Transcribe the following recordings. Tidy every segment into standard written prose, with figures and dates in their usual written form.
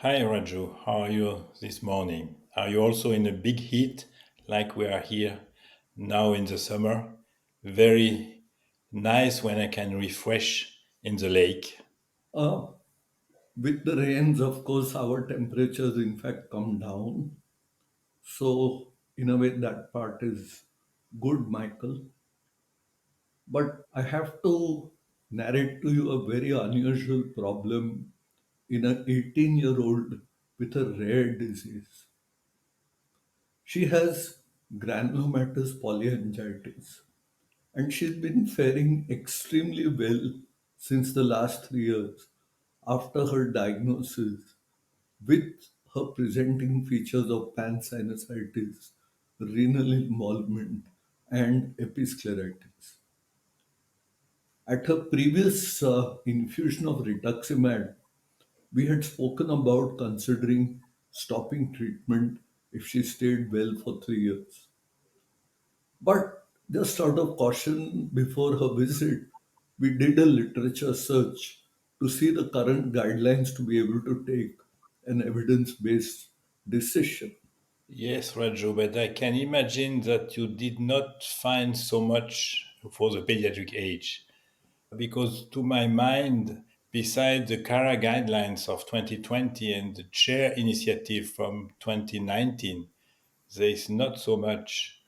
Hi Raju, how are you this morning? Are you also in a big heat like we are here now in the summer? Very nice when I can refresh in the lake. Uh, with the rains, of course, our temperatures in fact come down. So, in a way, that part is good, Michael. But I have to narrate to you a very unusual problem in an 18-year-old with a rare disease. She has granulomatous polyangiitis, and she's been faring extremely well since the last 3 years after her diagnosis with her presenting features of pansinusitis, renal involvement, and episcleritis. At her previous infusion of rituximab, we had spoken about considering stopping treatment if she stayed well for 3 years. But just out of caution before her visit, we did a literature search to see the current guidelines to be able to take an evidence based decision. Yes, Raju, but I can imagine that you did not find so much for the pediatric age. Because to my mind, besides the CARA guidelines of 2020 and the CHAIR initiative from 2019, there is not so much.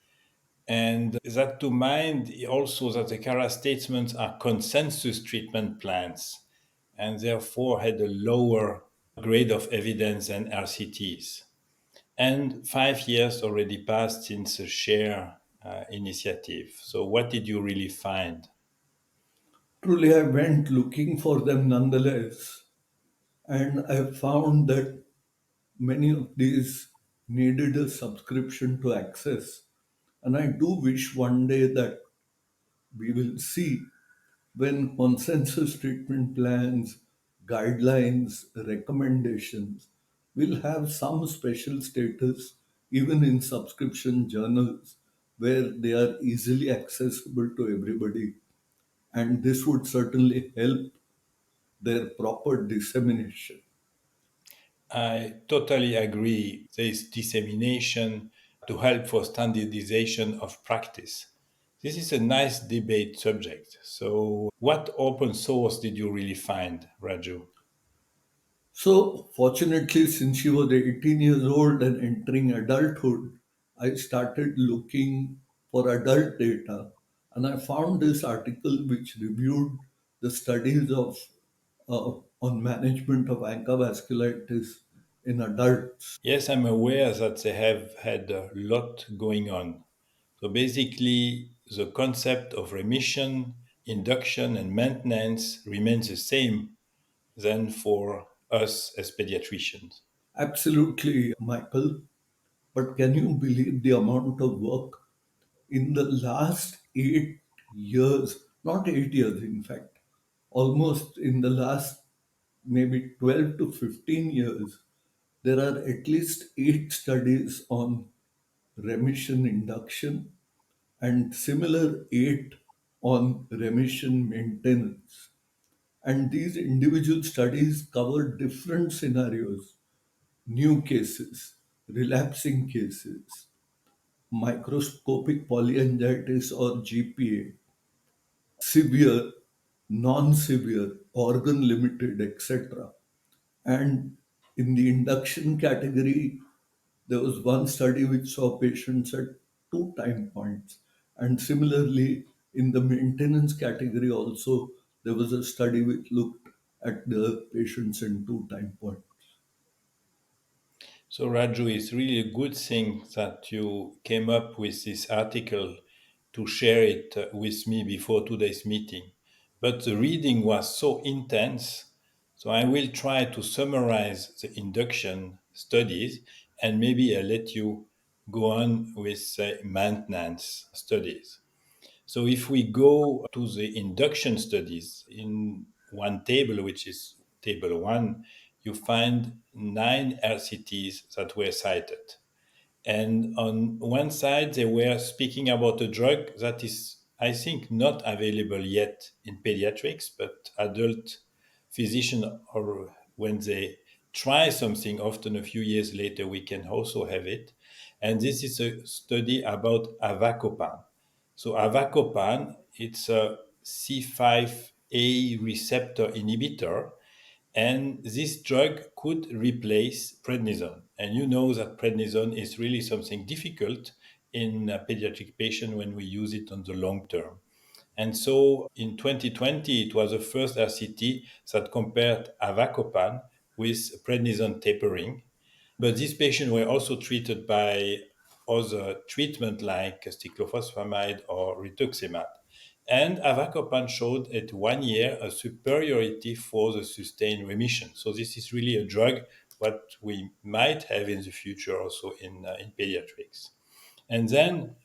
And that to mind also that the CARA statements are consensus treatment plans and therefore had a lower grade of evidence than RCTs. And 5 years already passed since the SHARE initiative. So, what did you really find? Truly, I went looking for them nonetheless, and I found that many of these needed a subscription to access. And I do wish one day that we will see when consensus treatment plans, guidelines, recommendations will have some special status even in subscription journals where they are easily accessible to everybody. And this would certainly help their proper dissemination. I totally agree. There is dissemination to help for standardization of practice. This is a nice debate subject. So, what open source did you really find, Raju? So, fortunately, since she was 18 years old and entering adulthood, I started looking for adult data. And I found this article which reviewed the studies of on management of ANCA vasculitis in adults. Yes, I'm aware that they have had a lot going on. So, basically, the concept of remission, induction, and maintenance remains the same than for us as pediatricians. Absolutely, Michael. But can you believe the amount of work in the last 8 years? Not 8 years, in fact, almost in the last maybe 12 to 15 years, there are at least 8 studies on remission induction and similar 8 on remission maintenance. And these individual studies cover different scenarios: new cases, relapsing cases, microscopic polyangiitis or GPA, severe, non severe, organ limited, etc. And in the induction category, there was one study which saw patients at 2 time points. And similarly, in the maintenance category, also, there was a study which looked at the patients in 2 time points. So, Raju, it's really a good thing that you came up with this article to share it with me before today's meeting. But the reading was so intense, so I will try to summarize the induction studies and maybe I'll let you go on with maintenance studies. So if we go to the induction studies in one table, which is table one, you find 9 RCTs that were cited. And on one side, they were speaking about a drug that is, I think, not available yet in pediatrics, but adult physicians, or when they try something, often a few years later we can also have it. And this is a study about avacopan. So avacopan, it's a C5a receptor inhibitor, and this drug could replace prednisone. And you know that prednisone is really something difficult in a pediatric patient when we use it on the long term. And so in 2020, it was the first RCT that compared avacopan with prednisone tapering. But these patients were also treated by other treatment like cyclophosphamide or rituximab. And avacopan showed at 1 year a superiority for the sustained remission. So this is really a drug what we might have in the future also in pediatrics. And then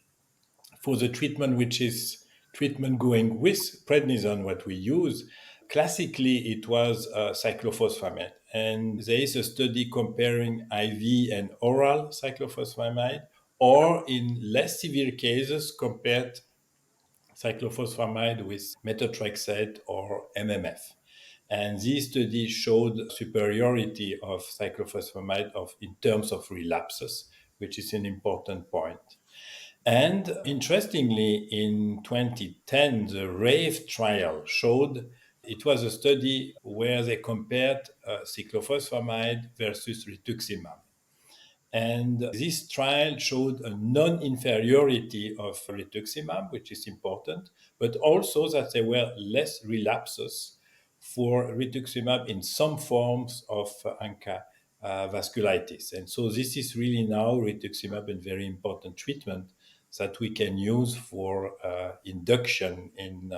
for the treatment, which is treatment going with prednisone, what we use, classically it was cyclophosphamide. And there is a study comparing IV and oral cyclophosphamide, or in less severe cases, compared cyclophosphamide with methotrexate or MMF. And these studies showed superiority of cyclophosphamide in terms of relapses, which is an important point. And interestingly, in 2010, the RAVE trial showed it was a study where they compared cyclophosphamide versus rituximab. And this trial showed a non-inferiority of rituximab, which is important, but also that there were less relapses for rituximab in some forms of ANCA vasculitis. And so this is really now rituximab a very important treatment that we can use for induction in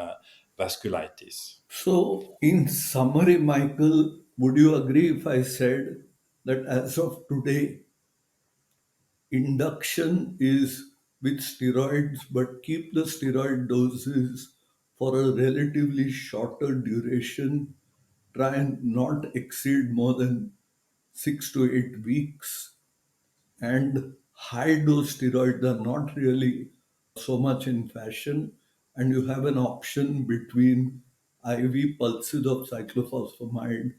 vasculitis. So, in summary, Michael, would you agree if I said that as of today, induction is with steroids, but keep the steroid doses for a relatively shorter duration, try and not exceed more than 6 to 8 weeks, and high dose steroids are not really so much in fashion, and you have an option between IV pulses of cyclophosphamide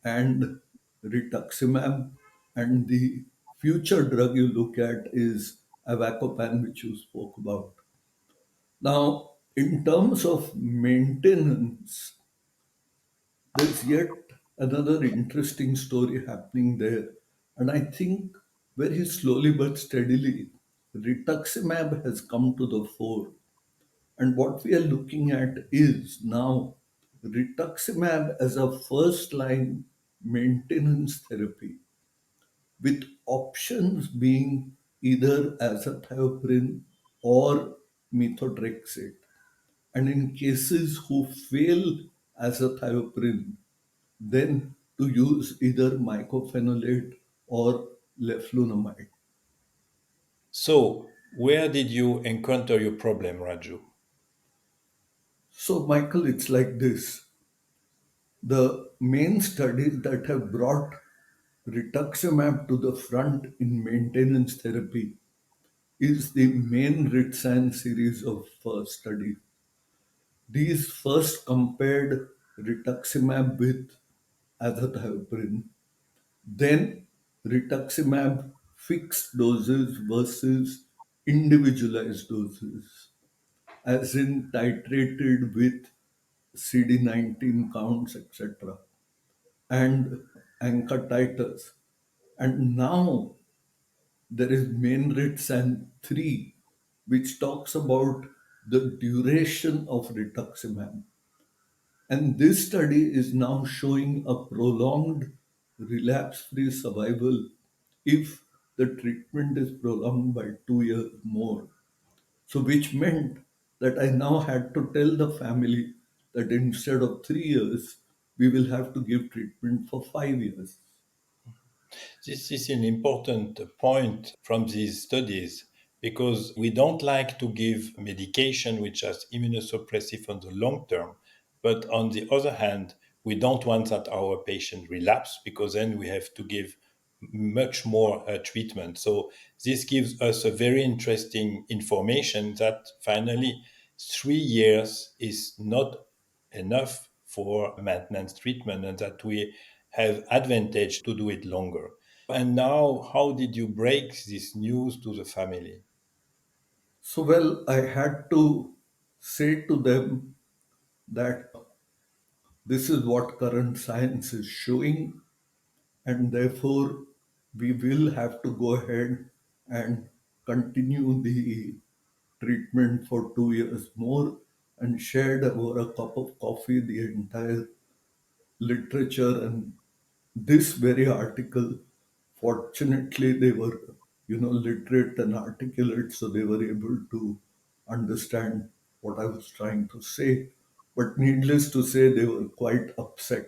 and rituximab, and the future drug you look at is avacopan, which you spoke about. Now, in terms of maintenance, there's yet another interesting story happening there. And I think very slowly but steadily, rituximab has come to the fore. And what we are looking at is now rituximab as a first line maintenance therapy, with options being either azathioprine or methotrexate. And in cases who fail azathioprine, then to use either mycophenolate or leflunomide. So, where did you encounter your problem, Raju? So, Michael, it's like this. The main studies that have brought rituximab to the front in maintenance therapy is the main RITSAN series of studies. These first compared rituximab with azathioprine, then rituximab fixed doses versus individualized doses, as in titrated with CD19 counts, etc., and ANCA titers. And now there is Mainritz and 3, which talks about the duration of rituximab. And this study is now showing a prolonged relapse free survival if the treatment is prolonged by 2 years more. So, which meant that I now had to tell the family that instead of 3 years, we will have to give treatment for 5 years. This is an important point from these studies because we don't like to give medication which has immunosuppressive on the long term, but on the other hand, we don't want that our patient relapse because then we have to give much more treatment. So this gives us a very interesting information that finally 3 years is not enough for maintenance treatment and that we have advantage to do it longer. And now, how did you break this news to the family? So, well, I had to say to them that this is what current science is showing, and therefore we will have to go ahead and continue the treatment for 2 years more, and shared over a cup of coffee the entire literature and this very article. Fortunately, they were, literate and articulate, so they were able to understand what I was trying to say. But needless to say, they were quite upset.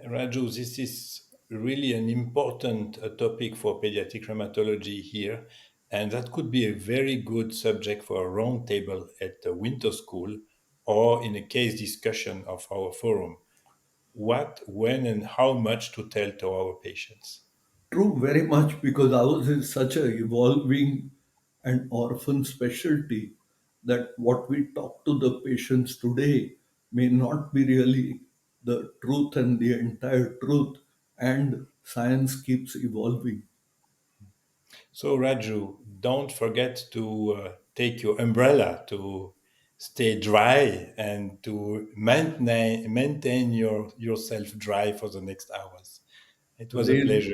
Raju, this is really an important topic for pediatric rheumatology here, and that could be a very good subject for a roundtable at the winter school or in a case discussion of our forum. What, when, and how much to tell to our patients. True, very much, because ours is such a evolving and orphan specialty that what we talk to the patients today may not be really the truth and the entire truth, and science keeps evolving. So, Raju, don't forget to take your umbrella to stay dry and to maintain yourself dry for the next hours. It was a Really, pleasure,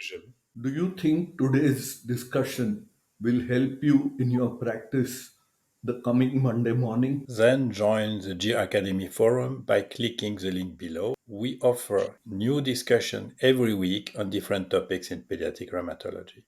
as usual. do you think today's discussion will help you in your practice the coming Monday morning? Then join the G Academy forum by clicking the link below. We offer new discussion every week on different topics in pediatric rheumatology.